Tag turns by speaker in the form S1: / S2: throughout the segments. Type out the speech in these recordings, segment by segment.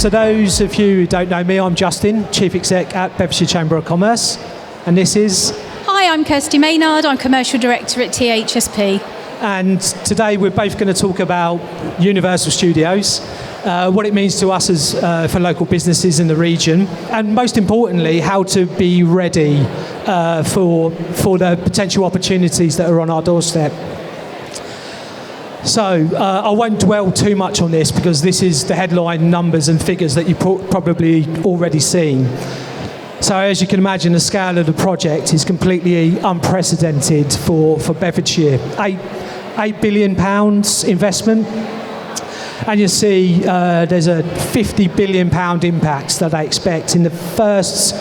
S1: So those of you who don't know me, I'm Justine, Chief Exec at Bedfordshire Chamber of Commerce, and this is...
S2: Hi, I'm Kirsty Maynard, I'm Commercial Director at THSP.
S1: And today we're both going to talk about Universal Studios, what it means to us as for local businesses in the region, and most importantly, how to be ready for the potential opportunities that are on our doorstep. So I won't dwell too much on this because this is the headline numbers and figures that you've probably already seen. So as you can imagine, the scale of the project is completely unprecedented for Bedfordshire. £8 billion investment, and you see there's a £50 billion impact that they expect in the first,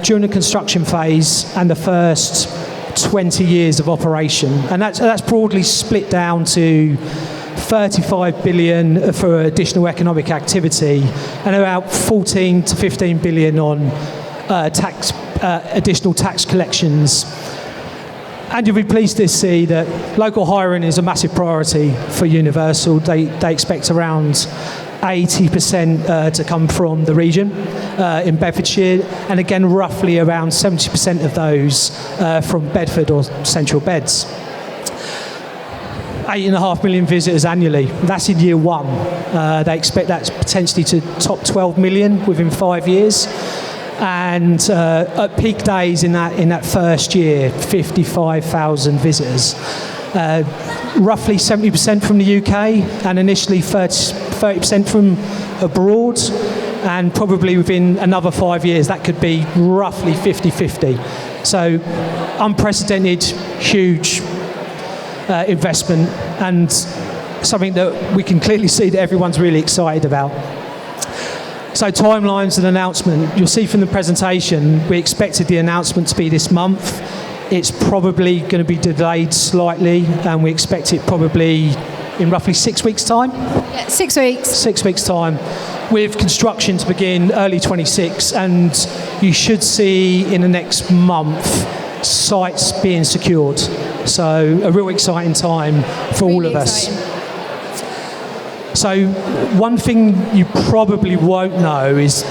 S1: during the construction phase and the first 20 years of operation, and that's broadly split down to 35 billion for additional economic activity and about 14 to 15 billion on additional tax collections. And you'll be pleased to see that local hiring is a massive priority for Universal. They expect around 80% to come from the region in Bedfordshire, and again roughly around 70% of those from Bedford or Central Beds. 8.5 million visitors annually. That's in year one. They expect that potentially to top 12 million within 5 years. And at peak days in that first year, 55,000 visitors. Roughly 70% from the UK, and initially 30% from abroad, and probably within another 5 years that could be roughly 50-50. So unprecedented, huge investment, and something that we can clearly see that everyone's really excited about. So timelines and announcement, you'll see from the presentation, we expected the announcement to be this month. It's probably going to be delayed slightly, and we expect it probably in roughly 6 weeks' time.
S2: Yeah, 6 weeks.
S1: 6 weeks' time, with construction to begin early 26, and you should see in the next month sites being secured. So a real exciting time for all of us. So one thing you probably won't know is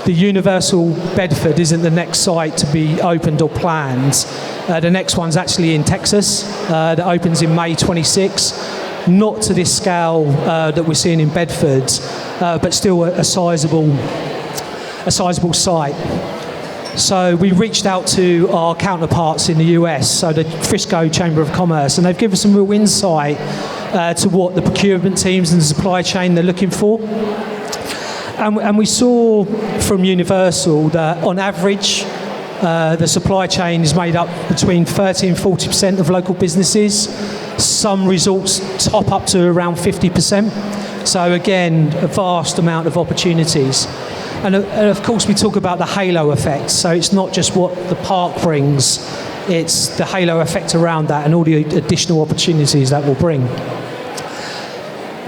S1: the Universal Bedford isn't the next site to be opened or planned. The next one's actually in Texas, that opens in May 26. Not to this scale that we're seeing in Bedford, but still a sizable site. So we reached out to our counterparts in the US, so the Frisco Chamber of Commerce, and they've given us some real insight to what the procurement teams and the supply chain they're looking for. And we saw from Universal that on average, the supply chain is made up between 30 and 40% of local businesses. Some resorts top up to around 50%. So again, a vast amount of opportunities. And of course we talk about the halo effect. So it's not just what the park brings, it's the halo effect around that and all the additional opportunities that will bring.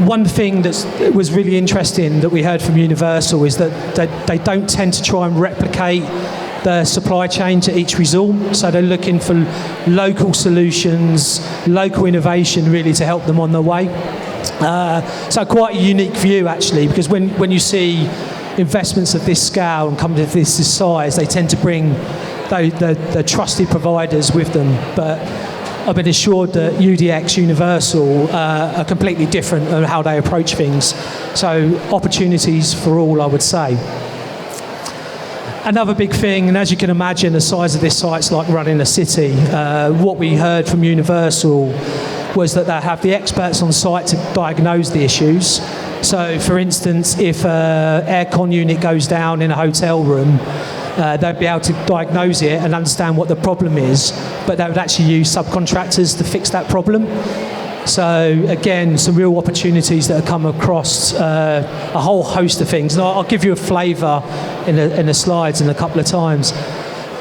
S1: One thing that was really interesting that we heard from Universal is that they don't tend to try and replicate the supply chain to each resort, so they're looking for local solutions, local innovation really to help them on their way. So quite a unique view actually, because when you see investments of this scale and companies of this size, they tend to bring the trusted providers with them. But I've been assured that UDX, Universal, are completely different in how they approach things. So opportunities for all, I would say. Another big thing, and as you can imagine, the size of this site's like running a city. What we heard from Universal was that they have the experts on site to diagnose the issues. So, for instance, if an aircon unit goes down in a hotel room, they'd be able to diagnose it and understand what the problem is, but they would actually use subcontractors to fix that problem. So again, some real opportunities that have come across a whole host of things. And I'll give you a flavour in the slides in a couple of times.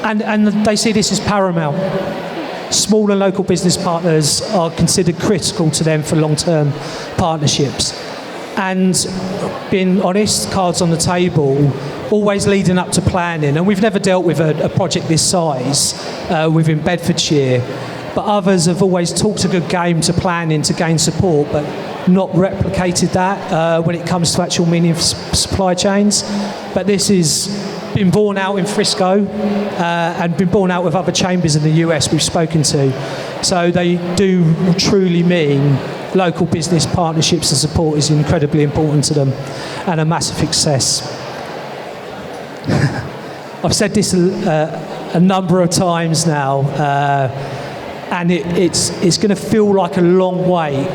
S1: And they see this as paramount. Small and local business partners are considered critical to them for long-term partnerships. And being honest, cards on the table, always leading up to planning. And we've never dealt with a project this size within Bedfordshire. but others have always talked a good game to planning to gain support, but not replicated that when it comes to actual meaning of supply chains. But this is been borne out in Frisco and been borne out with other chambers in the US we've spoken to. So they do truly mean local business partnerships and support is incredibly important to them and a massive success. I've said this a number of times now, and it's going to feel like a long wait,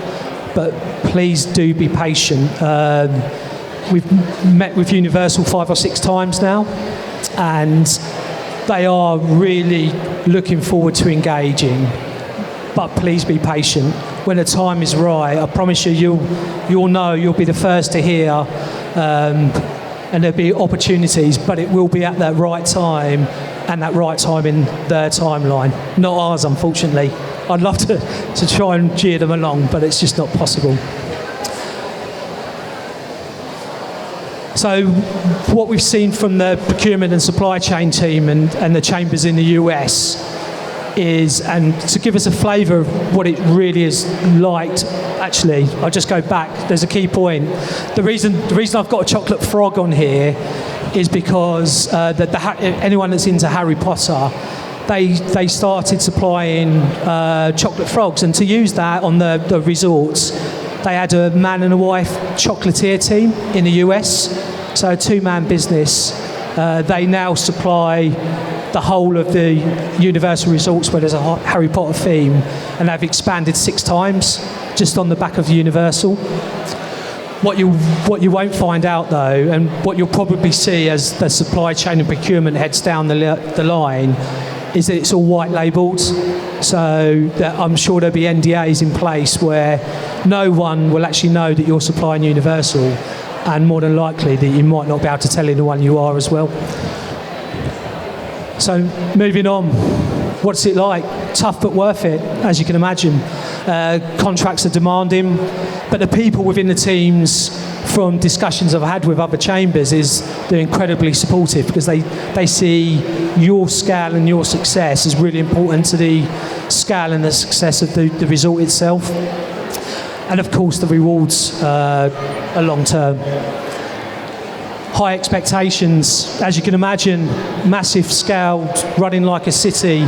S1: but please do be patient. We've met with Universal 5 or 6 times now, and they are really looking forward to engaging. But please be patient. When the time is right, I promise you'll know, you'll be the first to hear, and there'll be opportunities, but it will be at that right time, and that right time in their timeline, not ours, unfortunately. I'd love to try and cheer them along, but it's just not possible. So what we've seen from the procurement and supply chain team and the chambers in the US is, and to give us a flavour of what it really is like, actually, I'll just go back, there's a key point. The reason I've got a chocolate frog on here is because anyone that's into Harry Potter, they started supplying chocolate frogs, and to use that on the resorts, they had a man and a wife chocolatier team in the US, so a 2-man business. They now supply the whole of the Universal resorts where there's a Harry Potter theme, and they've expanded 6 times just on the back of Universal. What you won't find out though, and what you'll probably see as the supply chain and procurement heads down the line, is that it's all white labelled. So that I'm sure there'll be NDAs in place where no one will actually know that you're supplying Universal, and more than likely that you might not be able to tell anyone you are as well. So moving on, what's it like? Tough but worth it, as you can imagine. Contracts are demanding, but the people within the teams, from discussions I've had with other chambers, is they're incredibly supportive because they see your scale and your success is really important to the scale and the success of the resort itself. And of course the rewards are long term. High expectations, as you can imagine, massive scale, running like a city.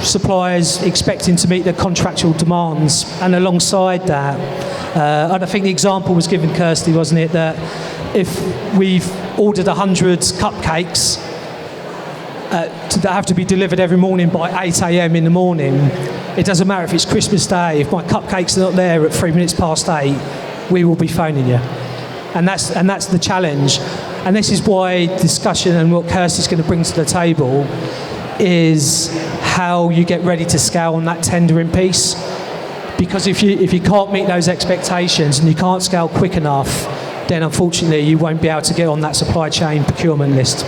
S1: Suppliers expecting to meet their contractual demands, and alongside that, and I think the example was given, Kirsty, wasn't it, that if we've ordered 100 cupcakes that have to be delivered every morning by 8 a.m. in the morning, it doesn't matter if it's Christmas Day, if my cupcakes are not there at 3 minutes past 8, we will be phoning you. And that's the challenge. And this is why discussion and what Kirsty's going to bring to the table is how you get ready to scale on that tendering piece. Because if you can't meet those expectations and you can't scale quick enough, then unfortunately you won't be able to get on that supply chain procurement list.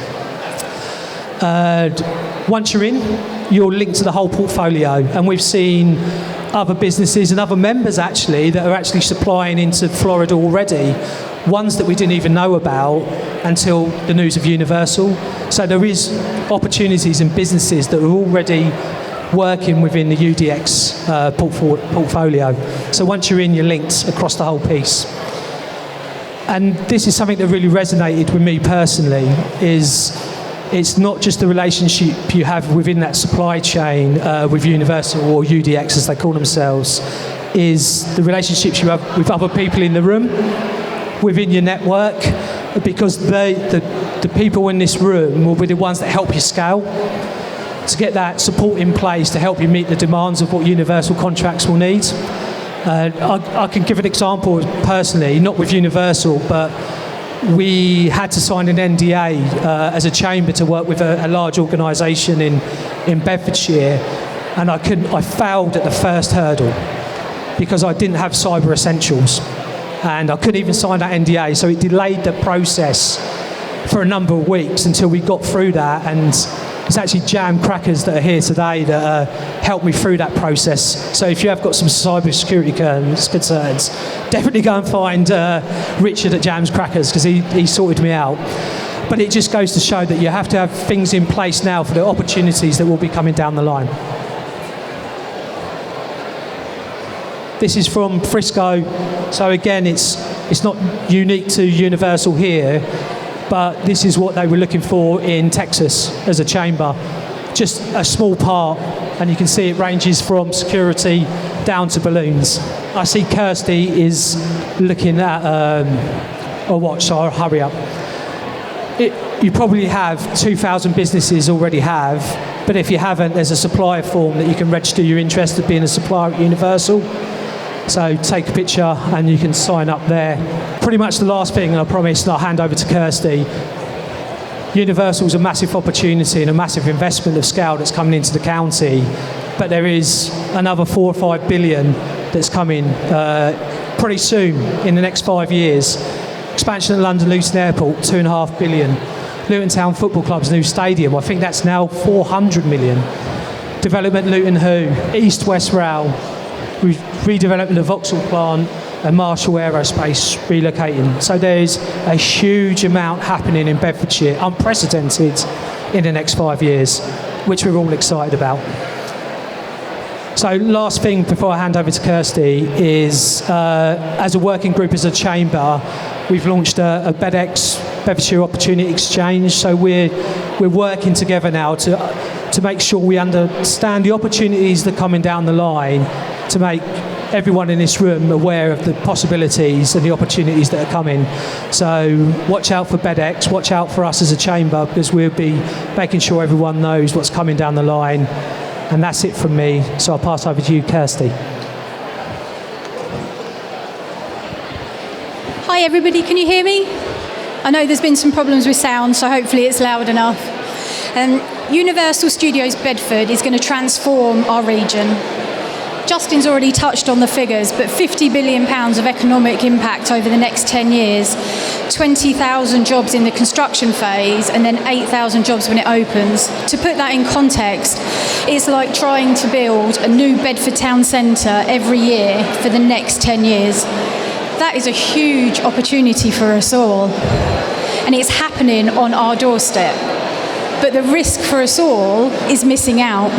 S1: Once you're in, you're linked to the whole portfolio, and we've seen other businesses and other members actually that are actually supplying into Florida already, ones that we didn't even know about until the news of Universal. So there is opportunities in businesses that are already working within the UDX portfolio. So once you're in, you're linked across the whole piece. And this is something that really resonated with me personally, is it's not just the relationship you have within that supply chain with Universal or UDX as they call themselves, is the relationships you have with other people in the room, within your network, because the people in this room will be the ones that help you scale, to get that support in place to help you meet the demands of what Universal contracts will need. I can give an example personally, not with Universal, but we had to sign an NDA as a chamber to work with a large organisation in Bedfordshire, and I failed at the first hurdle because I didn't have cyber essentials, and I couldn't even sign that NDA, so it delayed the process for a number of weeks until we got through that. And it's actually Jam Crackers that are here today that helped me through that process. So if you have got some cyber security concerns, definitely go and find Richard at Jam's Crackers, because he sorted me out. But it just goes to show that you have to have things in place now for the opportunities that will be coming down the line. This is from Frisco, so again, it's not unique to Universal here, but this is what they were looking for in Texas as a chamber. Just a small part, and you can see it ranges from security down to balloons. I see Kirsty is looking at a watch, so I'll hurry up. You probably have 2,000 businesses already have, but if you haven't, there's a supplier form that you can register your interest of being a supplier at Universal. So take a picture and you can sign up there. Pretty much the last thing, and I promise, and I'll hand over to Kirsty. Universal's a massive opportunity and a massive investment of scale that's coming into the county, but there is another 4 or 5 billion that's coming pretty soon in the next 5 years. Expansion at London Luton Airport, 2.5 billion. Luton Town Football Club's new stadium, I think that's now 400 million. Development Luton Who, East West Rail, redevelopment of Vauxhall plant, and Marshall Aerospace relocating. So there's a huge amount happening in Bedfordshire, unprecedented in the next 5 years, which we're all excited about. So last thing before I hand over to Kirsty is, as a working group, as a chamber, we've launched a Bedfordshire Opportunity Exchange. So we're working together now to make sure we understand the opportunities that are coming down the line, to make everyone in this room aware of the possibilities and the opportunities that are coming. So watch out for BedX, watch out for us as a chamber, because we'll be making sure everyone knows what's coming down the line. And that's it from me. So I'll pass over to you, Kirsty.
S2: Hi everybody, can you hear me? I know there's been some problems with sound, so hopefully it's loud enough. Universal Studios Bedford is going to transform our region. Justine's already touched on the figures, but £50 billion of economic impact over the next 10 years, 20,000 jobs in the construction phase, and then 8,000 jobs when it opens. To put that in context, it's like trying to build a new Bedford town centre every year for the next 10 years. That is a huge opportunity for us all, and it's happening on our doorstep. But the risk for us all is missing out.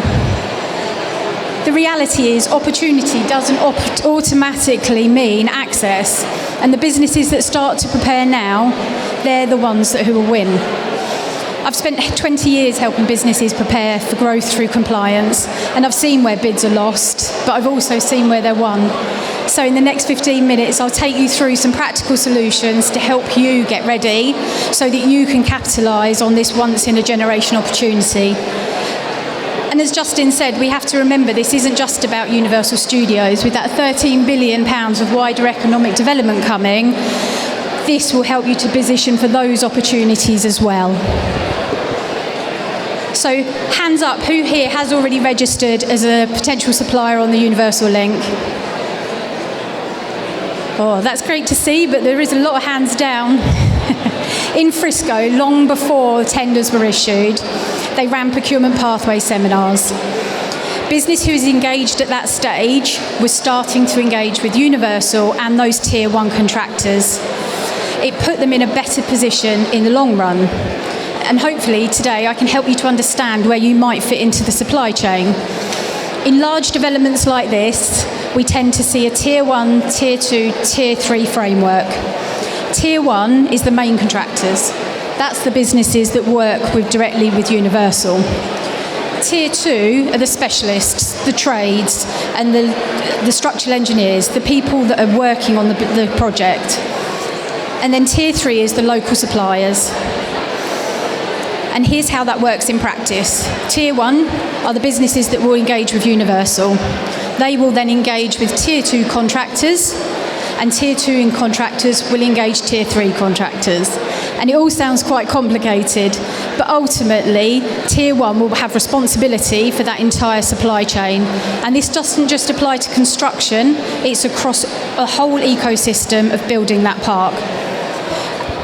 S2: The reality is opportunity doesn't automatically mean access, and the businesses that start to prepare now, they're the ones who will win. I've spent 20 years helping businesses prepare for growth through compliance, and I've seen where bids are lost, but I've also seen where they're won. So in the next 15 minutes, I'll take you through some practical solutions to help you get ready so that you can capitalise on this once-in-a-generation opportunity. And as Justine said, we have to remember this isn't just about Universal Studios. With that £13 billion of wider economic development coming, this will help you to position for those opportunities as well. So hands up, who here has already registered as a potential supplier on the Universal link? Oh, that's great to see, but there is a lot of hands down. In Frisco, long before tenders were issued, they ran procurement pathway seminars. Business who was engaged at that stage was starting to engage with Universal and those tier 1 contractors. It put them in a better position in the long run. And hopefully today I can help you to understand where you might fit into the supply chain. In large developments like this, we tend to see a tier 1, tier 2, tier 3 framework. Tier 1 is the main contractors. That's the businesses that work directly with Universal. Tier 2 are the specialists, the trades, and the structural engineers, the people that are working on the project. And then Tier 3 is the local suppliers. And here's how that works in practice. Tier 1 are the businesses that will engage with Universal. They will then engage with Tier 2 contractors, and Tier 2 contractors will engage Tier 3 contractors. And it all sounds quite complicated, but ultimately, Tier 1 will have responsibility for that entire supply chain. And this doesn't just apply to construction, it's across a whole ecosystem of building that park.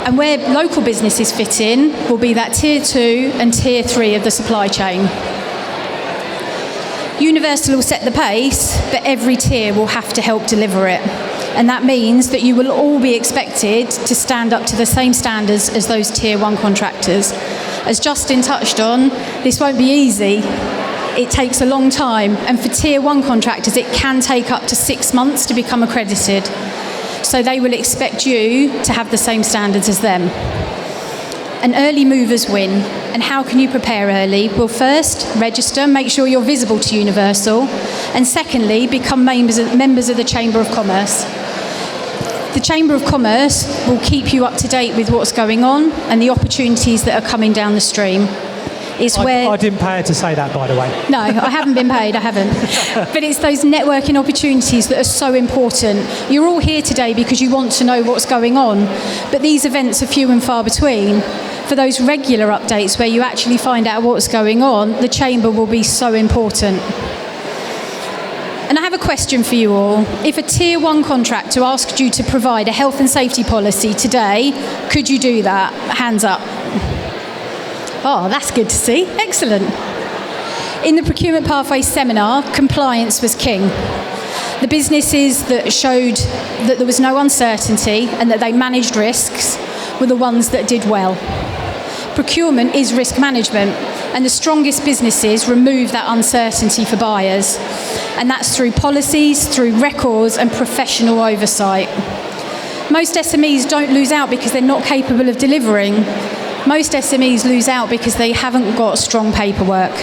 S2: And where local businesses fit in will be that Tier 2 and Tier 3 of the supply chain. Universal will set the pace, but every tier will have to help deliver it. And that means that you will all be expected to stand up to the same standards as those Tier 1 contractors. As Justine touched on, this won't be easy. it takes a long time, and for Tier 1 contractors it can take up to 6 months to become accredited. So they will expect you to have the same standards as them. And early movers win. And how can you prepare early? Well, first, register, make sure you're visible to Universal. And secondly, become members of the Chamber of Commerce. The Chamber of Commerce will keep you up to date with what's going on and the opportunities that are coming down the stream.
S1: I didn't pay her to say that, by the way.
S2: No, I haven't been paid, I haven't. But it's those networking opportunities that are so important. You're all here today because you want to know what's going on, but these events are few and far between. For those regular updates where you actually find out what's going on, the Chamber will be so important. And I have a question for you all. If a Tier 1 contractor asked you to provide a health and safety policy today, could you do that? Hands up. Oh, that's good to see. Excellent. In the Procurement Pathways seminar, compliance was king. The businesses that showed that there was no uncertainty and that they managed risks were the ones that did well. Procurement is risk management, and the strongest businesses remove that uncertainty for buyers. And that's through policies, through records and professional oversight. Most SMEs don't lose out because they're not capable of delivering. Most SMEs lose out because they haven't got strong paperwork.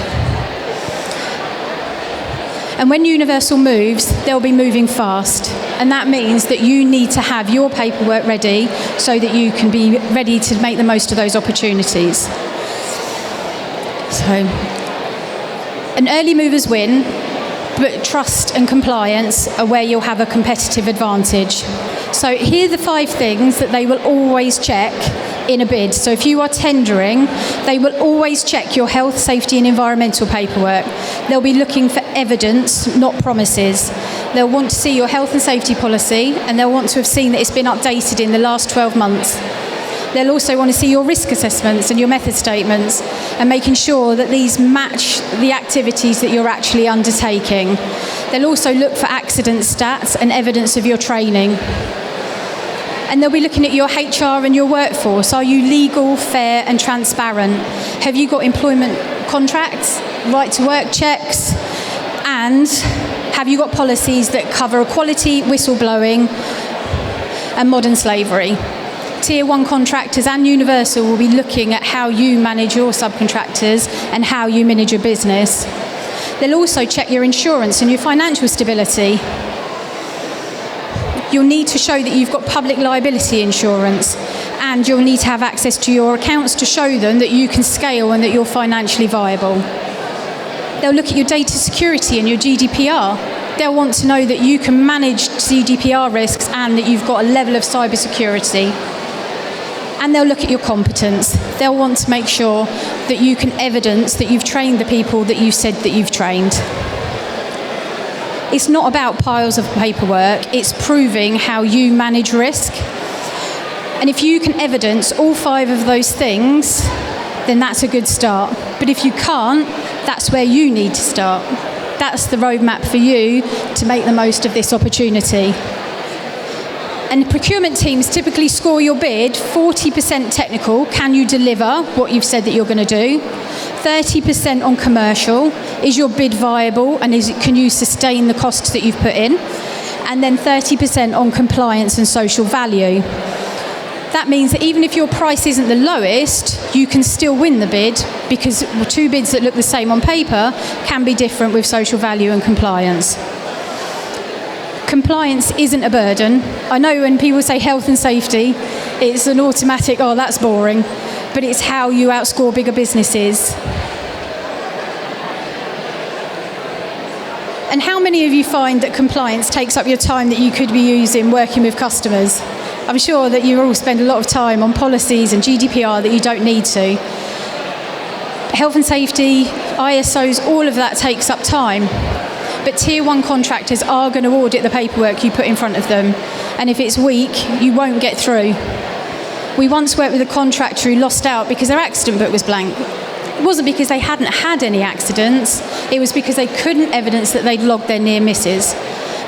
S2: And when Universal moves, they'll be moving fast. And that means that you need to have your paperwork ready so that you can be ready to make the most of those opportunities. So, an early movers win, but trust and compliance are where you'll have a competitive advantage. So here are the 5 things that they will always check in a bid. So if you are tendering, they will always check your health, safety and environmental paperwork. They'll be looking for evidence, not promises. They'll want to see your health and safety policy, and they'll want to have seen that it's been updated in the last 12 months. They'll also want to see your risk assessments and your method statements, and making sure that these match the activities that you're actually undertaking. They'll also look for accident stats and evidence of your training. And they'll be looking at your HR and your workforce. Are you legal, fair and transparent? Have you got employment contracts, right to work checks? And have you got policies that cover equality, whistleblowing and modern slavery? Tier 1 contractors and Universal will be looking at how you manage your subcontractors and how you manage your business. They'll also check your insurance and your financial stability. You'll need to show that you've got public liability insurance, and you'll need to have access to your accounts to show them that you can scale and that you're financially viable. They'll look at your data security and your GDPR. They'll want to know that you can manage GDPR risks and that you've got a level of cybersecurity. And they'll look at your competence. They'll want to make sure that you can evidence that you've trained the people that you said that you've trained. It's not about piles of paperwork, it's proving how you manage risk. And if you can evidence all 5 of those things, then that's a good start. But if you can't, that's where you need to start. That's the roadmap for you to make the most of this opportunity. And procurement teams typically score your bid 40% technical, can you deliver what you've said that you're going to do? 30% on commercial, is your bid viable and can you sustain the costs that you've put in? And then 30% on compliance and social value. That means that even if your price isn't the lowest, you can still win the bid, because 2 bids that look the same on paper can be different with social value and compliance. Compliance isn't a burden. I know when people say health and safety, it's an automatic, oh, that's boring. But it's how you outscore bigger businesses. And how many of you find that compliance takes up your time that you could be using working with customers? I'm sure that you all spend a lot of time on policies and GDPR that you don't need to. Health and safety, ISOs, all of that takes up time. But Tier 1 contractors are going to audit the paperwork you put in front of them. And if it's weak, you won't get through. We once worked with a contractor who lost out because their accident book was blank. It wasn't because they hadn't had any accidents, it was because they couldn't evidence that they'd logged their near misses.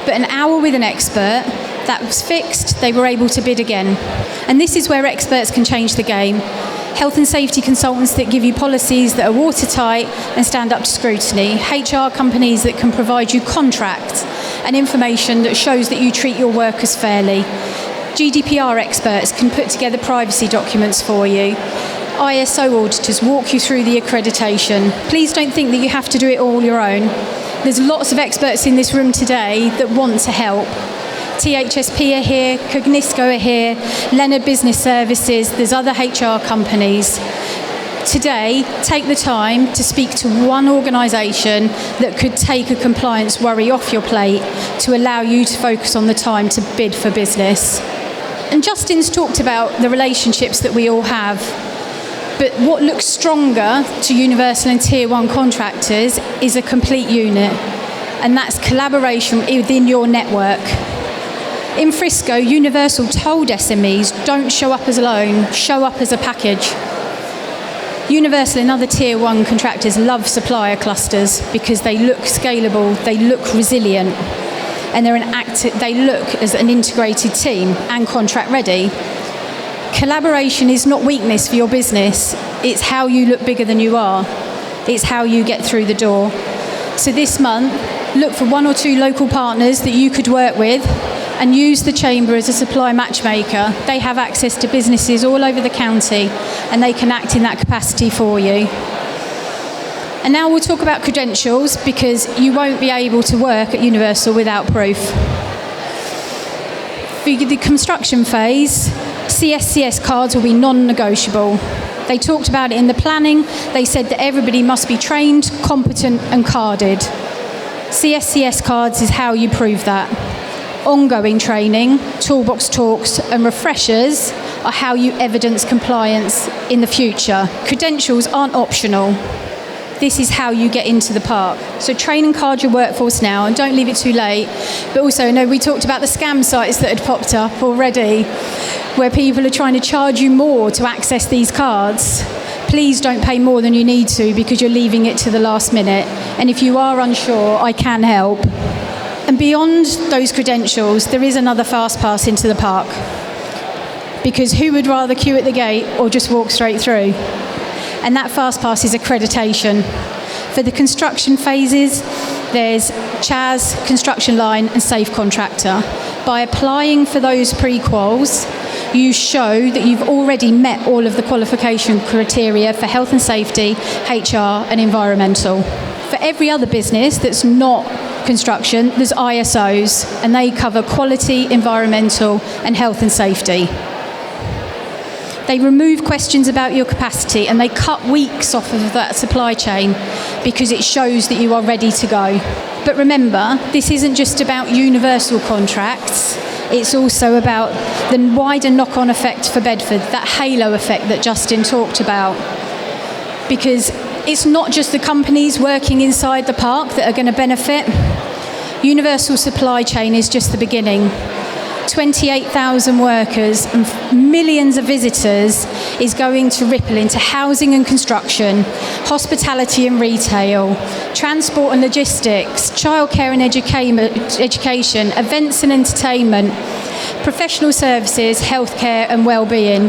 S2: But an hour with an expert, that was fixed, they were able to bid again. And this is where experts can change the game. health and safety consultants that give you policies that are watertight and stand up to scrutiny, HR companies that can provide you contracts and information that shows that you treat your workers fairly, GDPR experts can put together privacy documents for you, ISO auditors walk you through the accreditation. Please don't think that you have to do it all your own. There's lots of experts in this room today that want to help. THSP are here, Cognisco are here, Leonard Business Services, there's other HR companies. Today, take the time to speak to one organisation that could take a compliance worry off your plate to allow you to focus on the time to bid for business. And Justine's talked about the relationships that we all have. But what looks stronger to Universal and Tier 1 contractors is a complete unit, and that's collaboration within your network. In Frisco, Universal told SMEs, don't show up as alone, show up as a package. Universal and other Tier 1 contractors love supplier clusters because they look scalable, they look resilient, and they look as an integrated team and contract ready. Collaboration is not weakness for your business, it's how you look bigger than you are. It's how you get through the door. So this month, look for 1 or 2 local partners that you could work with and use the Chamber as a supply matchmaker. They have access to businesses all over the county and they can act in that capacity for you. And now we'll talk about credentials because you won't be able to work at Universal without proof. For the construction phase, CSCS cards will be non-negotiable. They talked about it in the planning. They said that everybody must be trained, competent and carded. CSCS cards is how you prove that. Ongoing training, toolbox talks and refreshers are how you evidence compliance in the future. Credentials aren't optional. This is how you get into the park. So train and card your workforce now and don't leave it too late. But also, I know we talked about the scam sites that had popped up already where people are trying to charge you more to access these cards. Please don't pay more than you need to because you're leaving it to the last minute. And if you are unsure, I can help. And beyond those credentials, there is another fast pass into the park. Because who would rather queue at the gate or just walk straight through? And that fast pass is accreditation. For the construction phases, there's CHAS, construction line and safe contractor. By applying for those pre-quals, you show that you've already met all of the qualification criteria for health and safety, HR and environmental. For every other business that's not construction, there's ISOs and they cover quality, environmental and health and safety. They remove questions about your capacity and they cut weeks off of that supply chain because it shows that you are ready to go. But remember, this isn't just about universal contracts, it's also about the wider knock-on effect for Bedford, that halo effect that Justine talked about. Because it's not just the companies working inside the park that are going to benefit. Universal supply chain is just the beginning. 28,000 workers and millions of visitors is going to ripple into housing and construction, hospitality and retail, transport and logistics, childcare and education, events and entertainment, professional services, healthcare and well-being.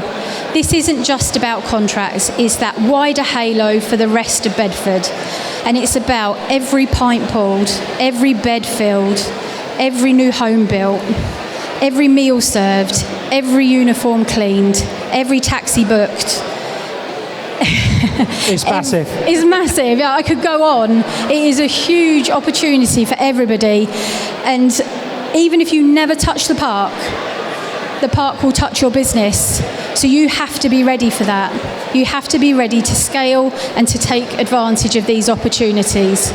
S2: This isn't just about contracts, it's that wider halo for the rest of Bedford. And it's about every pint pulled, every bed filled, every new home built, every meal served, every uniform cleaned, every taxi booked.
S1: It's massive.
S2: It's massive. Yeah, I could go on. It is a huge opportunity for everybody. And even if you never touch the park will touch your business. So you have to be ready for that. You have to be ready to scale and to take advantage of these opportunities.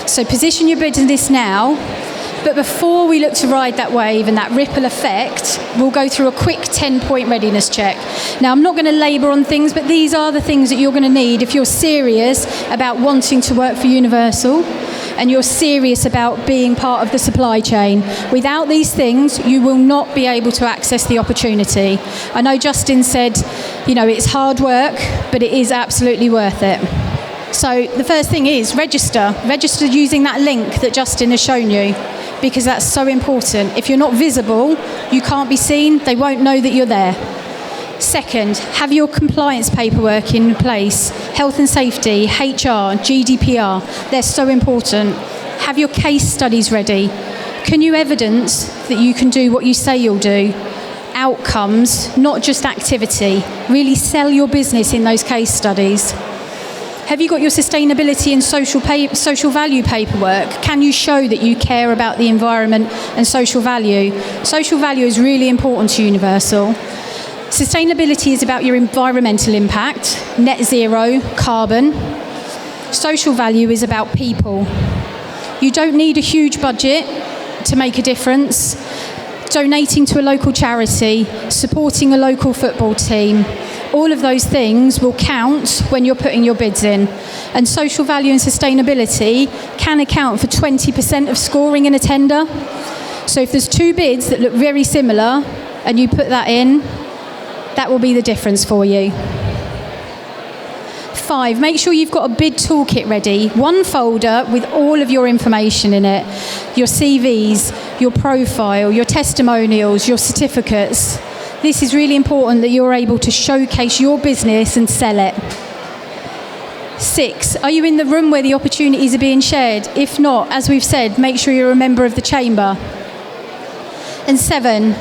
S2: So position your business now. But before we look to ride that wave and that ripple effect, we'll go through a quick 10-point readiness check. Now, I'm not going to labour on things, but these are the things that you're going to need if you're serious about wanting to work for Universal and you're serious about being part of the supply chain. Without these things, you will not be able to access the opportunity. I know Justine said, it's hard work, but it is absolutely worth it. So the first thing is register. Register using that link that Justine has shown you, because that's so important. If you're not visible, you can't be seen, they won't know that you're there. Second, have your compliance paperwork in place. Health and safety, HR, GDPR, they're so important. Have your case studies ready. Can you evidence that you can do what you say you'll do? Outcomes, not just activity. Really sell your business in those case studies. Have you got your sustainability and social value paperwork? Can you show that you care about the environment and social value? Social value is really important to Universal. Sustainability is about your environmental impact, net zero, carbon. Social value is about people. You don't need a huge budget to make a difference. Donating to a local charity, supporting a local football team, all of those things will count when you're putting your bids in. And social value and sustainability can account for 20% of scoring in a tender. So if there's two bids that look very similar and you put that in, that will be the difference for you. 5, make sure you've got a bid toolkit ready. One folder with all of your information in it. Your CVs, your profile, your testimonials, your certificates. This is really important that you're able to showcase your business and sell it. 6, are you in the room where the opportunities are being shared? If not, as we've said, make sure you're a member of the chamber. And 7,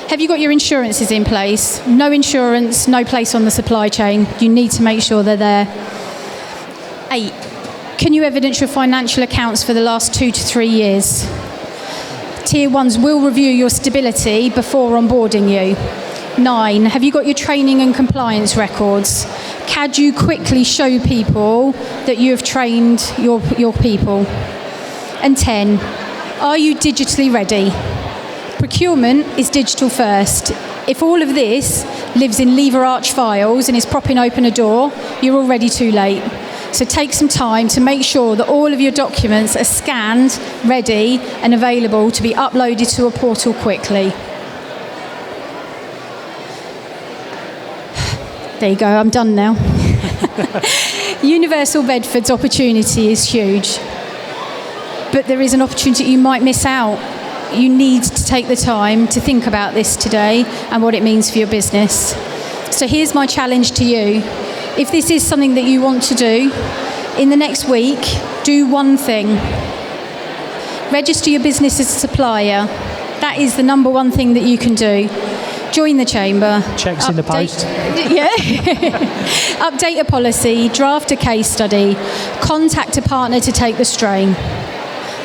S2: have you got your insurances in place? No insurance, no place on the supply chain. You need to make sure they're there. 8, can you evidence your financial accounts for the last 2 to 3 years? Tier 1s will review your stability before onboarding you. 9, have you got your training and compliance records? Can you quickly show people that you have trained your people? And 10, are you digitally ready? Procurement is digital first. If all of this lives in lever arch files and is propping open a door, you're already too late. So take some time to make sure that all of your documents are scanned, ready and available to be uploaded to a portal quickly. There you go, I'm done now. Universal Bedford's opportunity is huge, but there is an opportunity you might miss out. You need to take the time to think about this today and what it means for your business. So here's my challenge to you. If this is something that you want to do, in the next week, do one thing. Register your business as a supplier. That is the number one thing that you can do. Join the chamber.
S1: Checks in the post.
S2: Yeah. Update a policy, draft a case study, contact a partner to take the strain.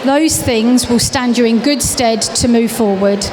S2: Those things will stand you in good stead to move forward.